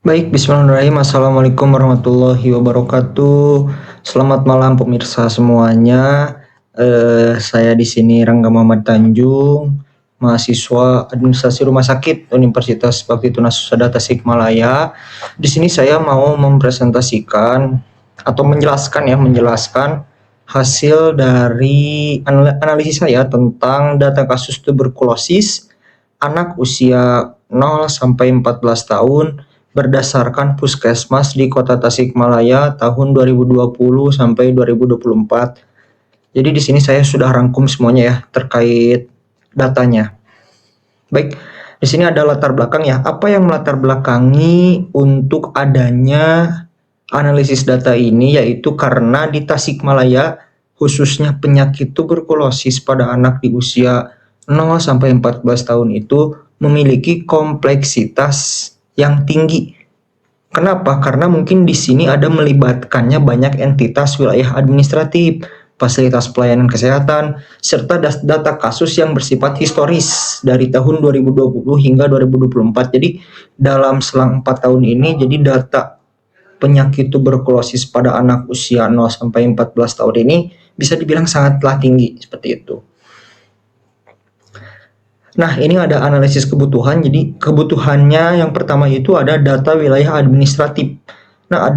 Baik, bismillahirrahmanirrahim. Assalamualaikum warahmatullahi wabarakatuh. Selamat malam pemirsa semuanya. Saya di sini Rangga Muhammad Tanjung, mahasiswa Administrasi Rumah Sakit Universitas Baptitunas Husada Tasikmalaya. Di sini saya mau mempresentasikan atau menjelaskan hasil dari analisis saya tentang data kasus tuberkulosis anak usia 0 sampai 14 tahun berdasarkan Puskesmas di Kota Tasikmalaya tahun 2020 sampai 2024. Jadi di sini saya sudah rangkum semuanya ya terkait datanya. Baik, di sini ada latar belakang ya. Apa yang melatar belakangi untuk adanya analisis data ini, yaitu karena di Tasikmalaya khususnya penyakit tuberkulosis pada anak di usia 0 sampai 14 tahun itu memiliki kompleksitas yang tinggi. Kenapa? Karena mungkin di sini ada melibatkannya banyak entitas wilayah administratif, fasilitas pelayanan kesehatan, serta data kasus yang bersifat historis dari tahun 2020 hingga 2024. Jadi dalam selang 4 tahun ini, jadi data penyakit tuberkulosis pada anak usia 0 sampai 14 tahun ini bisa dibilang sangatlah tinggi seperti itu. Nah, ini ada analisis kebutuhan. Jadi kebutuhannya yang pertama itu ada data wilayah administratif. Nah,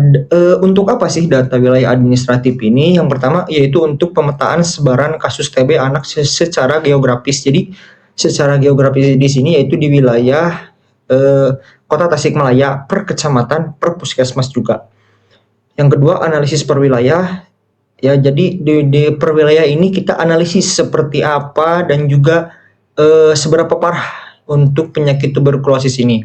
untuk apa sih data wilayah administratif ini? Yang pertama yaitu untuk pemetaan sebaran kasus TB anak secara geografis. Jadi secara geografis di sini yaitu di wilayah Kota Tasikmalaya per kecamatan per puskesmas juga. Yang kedua analisis per wilayah. Ya, jadi di per wilayah ini kita analisis seperti apa dan juga seberapa parah untuk penyakit tuberkulosis ini.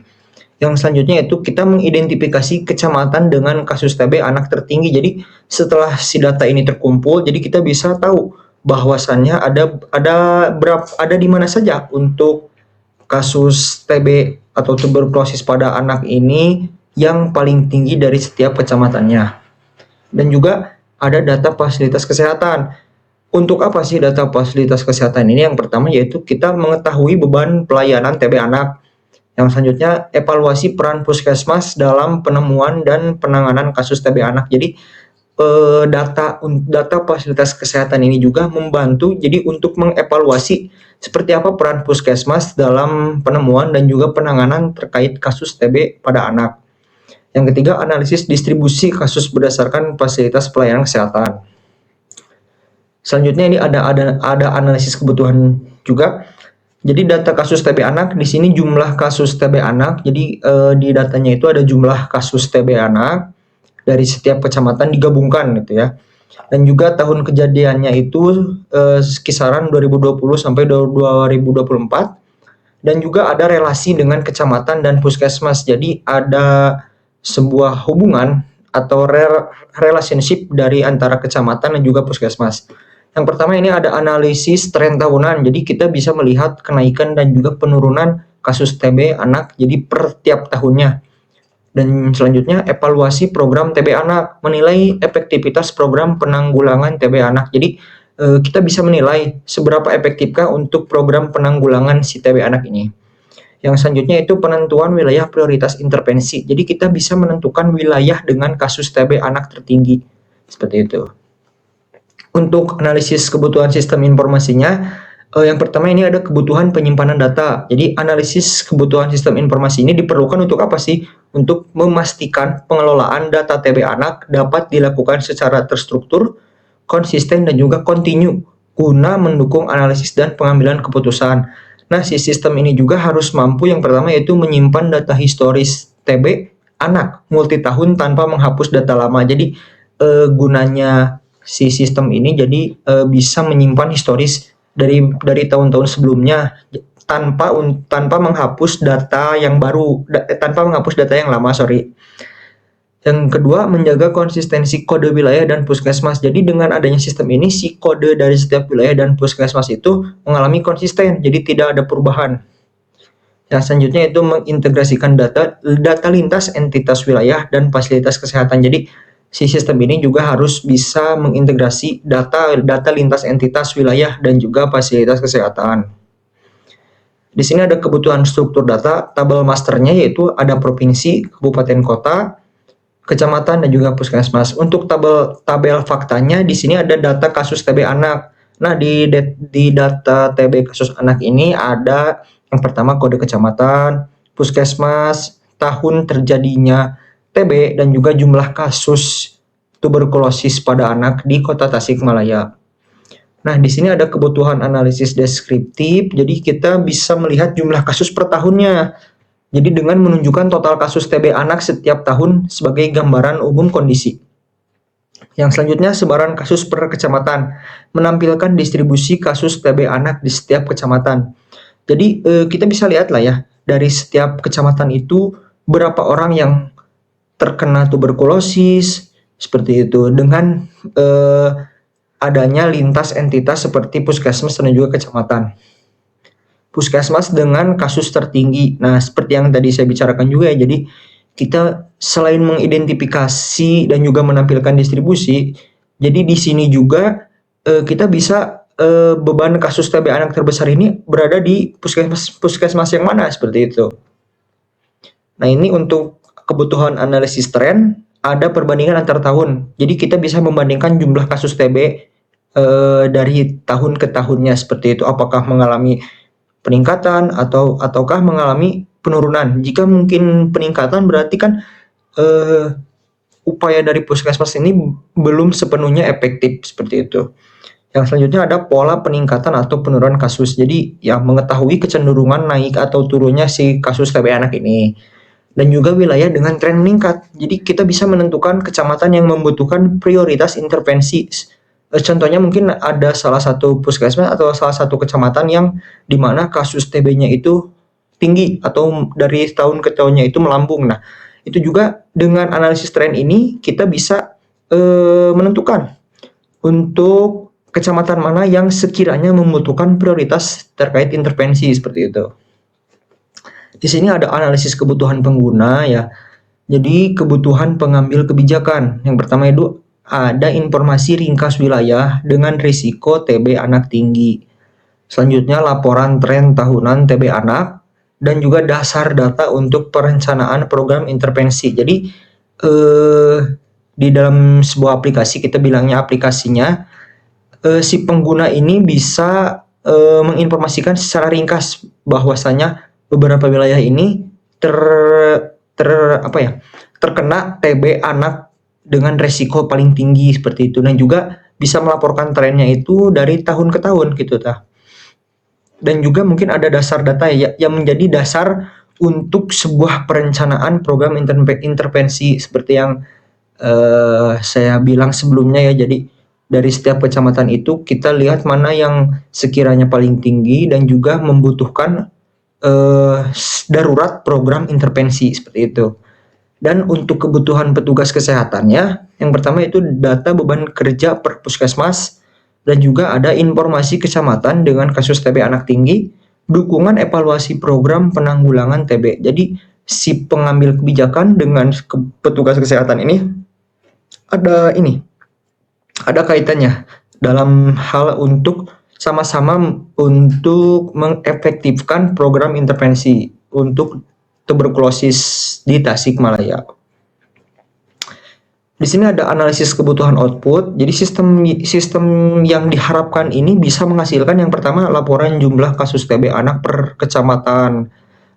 Yang selanjutnya itu kita mengidentifikasi kecamatan dengan kasus TB anak tertinggi. Jadi setelah si data ini terkumpul, jadi kita bisa tahu bahwasannya ada di mana saja untuk kasus TB atau tuberkulosis pada anak ini yang paling tinggi dari setiap kecamatannya. Dan juga ada data fasilitas kesehatan. Untuk apa sih data fasilitas kesehatan ini? Yang pertama yaitu kita mengetahui beban pelayanan TB anak. Yang selanjutnya evaluasi peran puskesmas dalam penemuan dan penanganan kasus TB anak. Jadi data fasilitas kesehatan ini juga membantu jadi untuk mengevaluasi seperti apa peran puskesmas dalam penemuan dan juga penanganan terkait kasus TB pada anak. Yang ketiga analisis distribusi kasus berdasarkan fasilitas pelayanan kesehatan. Selanjutnya ini ada analisis kebutuhan juga. Jadi data kasus TB anak di sini jumlah kasus TB anak. Jadi di datanya itu ada jumlah kasus TB anak dari setiap kecamatan digabungkan gitu ya. Dan juga tahun kejadiannya itu kisaran 2020 sampai 2024. Dan juga ada relasi dengan kecamatan dan puskesmas. Jadi ada sebuah hubungan atau relationship dari antara kecamatan dan juga puskesmas. Yang pertama ini ada analisis tren tahunan. Jadi kita bisa melihat kenaikan dan juga penurunan kasus TB anak jadi per tiap tahunnya. Dan selanjutnya evaluasi program TB anak, menilai efektivitas program penanggulangan TB anak. Jadi kita bisa menilai seberapa efektifkah untuk program penanggulangan si TB anak ini. Yang selanjutnya itu penentuan wilayah prioritas intervensi. Jadi kita bisa menentukan wilayah dengan kasus TB anak tertinggi. Seperti itu. Untuk analisis kebutuhan sistem informasinya, yang pertama ini ada kebutuhan penyimpanan data. Jadi analisis kebutuhan sistem informasi ini diperlukan untuk apa sih? Untuk memastikan pengelolaan data TB anak dapat dilakukan secara terstruktur, konsisten, dan juga kontinu guna mendukung analisis dan pengambilan keputusan. Nah, si sistem ini juga harus mampu yang pertama yaitu menyimpan data historis TB anak multi tahun tanpa menghapus data lama. Jadi gunanya si sistem ini jadi bisa menyimpan historis dari tahun-tahun sebelumnya tanpa menghapus data yang baru, tanpa menghapus data yang lama, sorry. Yang kedua, menjaga konsistensi kode wilayah dan puskesmas. Jadi dengan adanya sistem ini, si kode dari setiap wilayah dan puskesmas itu mengalami konsisten, jadi tidak ada perubahan. Yang selanjutnya itu mengintegrasikan data lintas entitas wilayah dan fasilitas kesehatan. Jadi si sistem ini juga harus bisa mengintegrasi data lintas entitas wilayah dan juga fasilitas kesehatan. Di sini ada kebutuhan struktur data, tabel masternya yaitu ada provinsi, kabupaten kota, kecamatan, dan juga puskesmas. Untuk tabel faktanya di sini ada data kasus TB anak. Nah, di data TB kasus anak ini ada yang pertama kode kecamatan, puskesmas, tahun terjadinya TB, dan juga jumlah kasus tuberkulosis pada anak di Kota Tasikmalaya. Nah, di sini ada kebutuhan analisis deskriptif, jadi kita bisa melihat jumlah kasus per tahunnya. Jadi dengan menunjukkan total kasus TB anak setiap tahun sebagai gambaran umum kondisi. Yang selanjutnya sebaran kasus per kecamatan, menampilkan distribusi kasus TB anak di setiap kecamatan. Jadi kita bisa lihat lah ya, dari setiap kecamatan itu berapa orang yang terkena tuberkulosis, seperti itu, dengan adanya lintas entitas seperti puskesmas dan juga kecamatan. Puskesmas dengan kasus tertinggi. Nah, seperti yang tadi saya bicarakan juga ya, jadi kita selain mengidentifikasi dan juga menampilkan distribusi, jadi di sini juga kita bisa beban kasus TB anak terbesar ini berada di puskesmas yang mana, seperti itu. Nah, ini untuk kebutuhan analisis tren, ada perbandingan antar tahun. Jadi kita bisa membandingkan jumlah kasus TB dari tahun ke tahunnya, seperti itu. Apakah mengalami peningkatan ataukah mengalami penurunan. Jika mungkin peningkatan berarti kan upaya dari puskesmas ini belum sepenuhnya efektif, seperti itu. Yang selanjutnya ada pola peningkatan atau penurunan kasus. Jadi ya mengetahui kecenderungan naik atau turunnya si kasus TB anak ini. Dan juga wilayah dengan tren meningkat. Jadi kita bisa menentukan kecamatan yang membutuhkan prioritas intervensi. Contohnya mungkin ada salah satu puskesmas atau salah satu kecamatan yang dimana kasus TB-nya itu tinggi atau dari tahun ke tahunnya itu melambung. Nah, itu juga dengan analisis tren ini kita bisa menentukan untuk kecamatan mana yang sekiranya membutuhkan prioritas terkait intervensi, seperti itu. Di sini ada analisis kebutuhan pengguna ya. Jadi kebutuhan pengambil kebijakan. Yang pertama itu ada informasi ringkas wilayah dengan risiko TB anak tinggi. Selanjutnya laporan tren tahunan TB anak dan juga dasar data untuk perencanaan program intervensi. Jadi di dalam sebuah aplikasi, kita bilangnya aplikasinya, si pengguna ini bisa menginformasikan secara ringkas bahwasanya beberapa wilayah ini terkena TB anak dengan resiko paling tinggi, seperti itu, dan juga bisa melaporkan trennya itu dari tahun ke tahun gitu tah. Dan juga mungkin ada dasar data ya yang menjadi dasar untuk sebuah perencanaan program intervensi, seperti yang saya bilang sebelumnya ya. Jadi dari setiap kecamatan itu kita lihat mana yang sekiranya paling tinggi dan juga membutuhkan darurat program intervensi, seperti itu. Dan untuk kebutuhan petugas kesehatannya, yang pertama itu data beban kerja per puskesmas, dan juga ada informasi kecamatan dengan kasus TB anak tinggi, dukungan evaluasi program penanggulangan TB. Jadi si pengambil kebijakan dengan petugas kesehatan ini ada kaitannya dalam hal untuk sama-sama untuk mengefektifkan program intervensi untuk tuberkulosis di Tasikmalaya. Di sini ada analisis kebutuhan output. Jadi sistem yang diharapkan ini bisa menghasilkan yang pertama laporan jumlah kasus TB anak per kecamatan,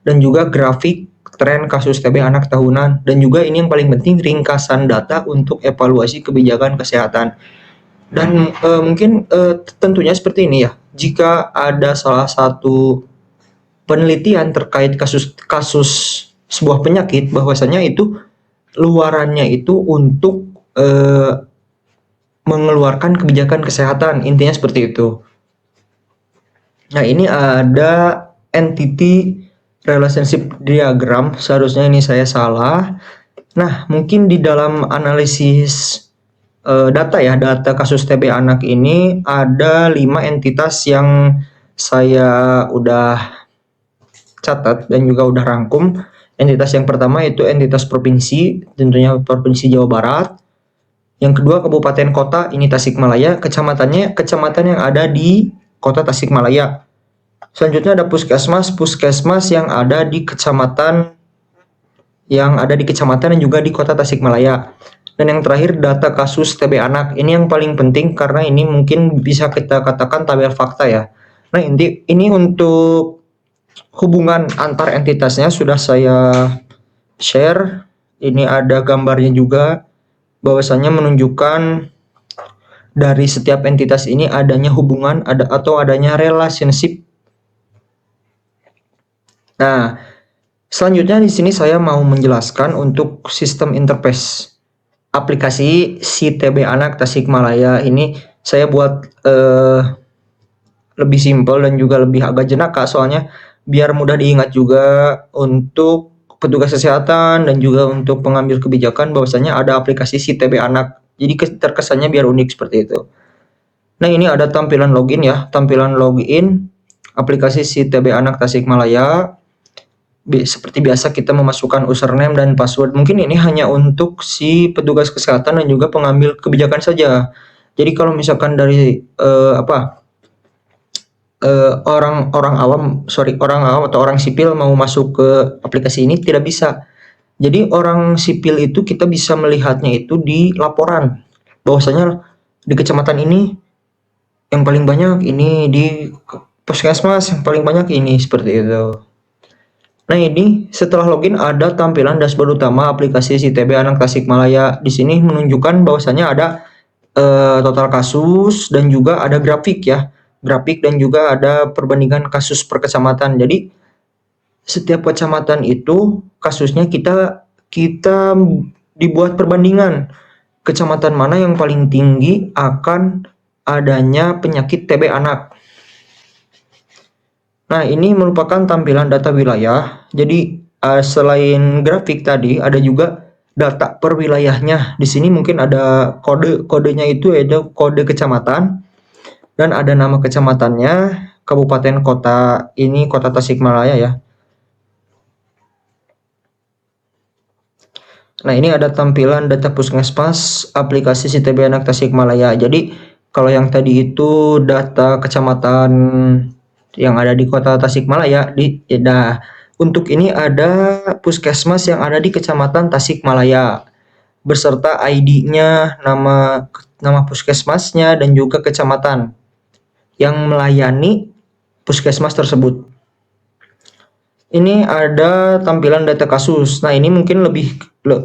dan juga grafik tren kasus TB anak tahunan, dan juga ini yang paling penting ringkasan data untuk evaluasi kebijakan kesehatan. Dan mungkin tentunya seperti ini ya, jika ada salah satu penelitian terkait kasus sebuah penyakit, bahwasanya itu luarannya itu untuk mengeluarkan kebijakan kesehatan, intinya seperti itu. Nah, ini ada entity relationship diagram, seharusnya ini saya salah. Nah, mungkin di dalam analisis data kasus TB anak ini ada 5 entitas yang saya udah catat dan juga udah rangkum. Entitas yang pertama itu entitas provinsi, tentunya Provinsi Jawa Barat. Yang kedua kabupaten kota, ini Tasikmalaya, kecamatan yang ada di Kota Tasikmalaya. Selanjutnya ada puskesmas yang ada di kecamatan dan juga di Kota Tasikmalaya. Dan yang terakhir data kasus TB anak. Ini yang paling penting karena ini mungkin bisa kita katakan tabel fakta ya. Nah, ini untuk hubungan antar entitasnya sudah saya share. Ini ada gambarnya juga bahwasanya menunjukkan dari setiap entitas ini adanya hubungan atau adanya relationship. Nah, selanjutnya di sini saya mau menjelaskan untuk sistem interface aplikasi si TB Anak Tasikmalaya ini. Saya buat lebih simpel dan juga lebih agak jenaka, soalnya biar mudah diingat juga untuk petugas kesehatan dan juga untuk pengambil kebijakan bahwasanya ada aplikasi si TB Anak. Jadi terkesannya biar unik seperti itu. Nah, ini ada tampilan login ya, tampilan login aplikasi si TB Anak Tasikmalaya. Seperti biasa kita memasukkan username dan password. Mungkin ini hanya untuk si petugas kesehatan dan juga pengambil kebijakan saja. Jadi kalau misalkan dari orang awam atau orang sipil mau masuk ke aplikasi ini tidak bisa. Jadi orang sipil itu kita bisa melihatnya itu di laporan. Bahwasanya di kecamatan ini yang paling banyak ini, di puskesmas yang paling banyak ini, seperti itu. Nah, ini setelah login ada tampilan dashboard utama aplikasi si TB Anak Tasikmalaya. Di sini menunjukkan bahwasanya ada total kasus dan juga ada grafik ya. Grafik dan juga ada perbandingan kasus per kecamatan. Jadi setiap kecamatan itu kasusnya kita dibuat perbandingan kecamatan mana yang paling tinggi akan adanya penyakit TB anak. Nah, ini merupakan tampilan data wilayah. Jadi selain grafik tadi ada juga data per wilayahnya. Di sini mungkin ada kodenya itu ada kode kecamatan dan ada nama kecamatannya, kabupaten, kota. Ini Kota Tasikmalaya ya. Nah, ini ada tampilan data puskesmas aplikasi si TB Anak Tasikmalaya. Jadi kalau yang tadi itu data kecamatan yang ada di Kota Tasikmalaya, untuk ini ada puskesmas yang ada di Kecamatan Tasikmalaya beserta ID-nya, nama puskesmasnya dan juga kecamatan yang melayani puskesmas tersebut. Ini ada tampilan data kasus. Nah, ini mungkin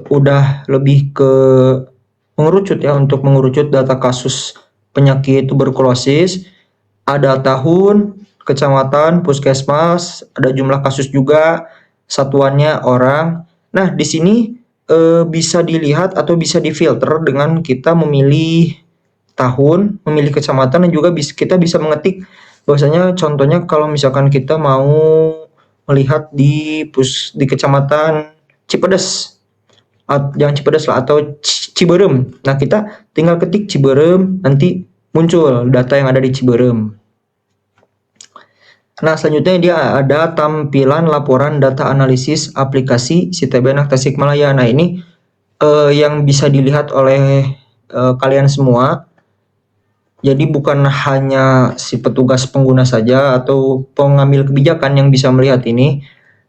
udah lebih ke mengerucut ya, untuk mengerucut data kasus penyakit tuberkulosis. Ada tahun, kecamatan, puskesmas, ada jumlah kasus juga, satuannya orang. Nah, di sini bisa dilihat atau bisa difilter dengan kita memilih tahun, memilih kecamatan, dan juga kita bisa mengetik bahwasanya contohnya kalau misalkan kita mau melihat di kecamatan Cipedes, jangan Cipedes lah, atau Ciberem. Nah, kita tinggal ketik Ciberem, nanti muncul data yang ada di Ciberem. Nah, selanjutnya dia ada tampilan laporan data analisis aplikasi si TB Anak Tasikmalaya. Nah, ini yang bisa dilihat oleh kalian semua. Jadi bukan hanya si petugas pengguna saja atau pengambil kebijakan yang bisa melihat ini,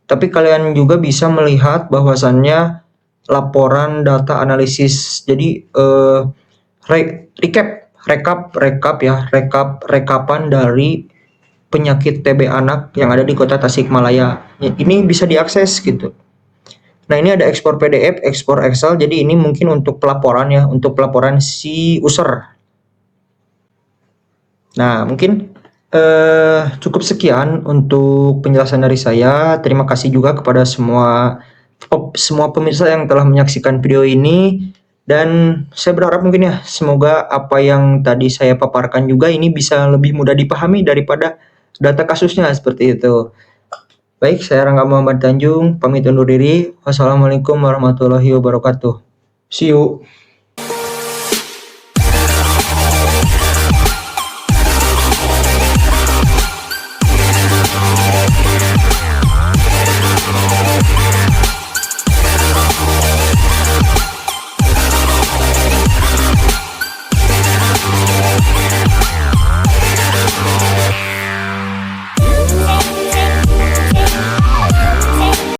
tapi kalian juga bisa melihat bahwasannya laporan data analisis. Jadi rekapan dari penyakit TB anak yang ada di Kota Tasikmalaya. Ini bisa diakses gitu. Nah, ini ada ekspor PDF, ekspor Excel. Jadi ini mungkin untuk pelaporan ya, untuk pelaporan si user. Nah, mungkin cukup sekian untuk penjelasan dari saya. Terima kasih juga kepada semua pemirsa yang telah menyaksikan video ini. Dan saya berharap mungkin ya, semoga apa yang tadi saya paparkan juga ini bisa lebih mudah dipahami daripada data kasusnya, seperti itu. Baik, saya Rangga Muhammad Tanjung, pamit undur diri. Wassalamualaikum warahmatullahi wabarakatuh. See you.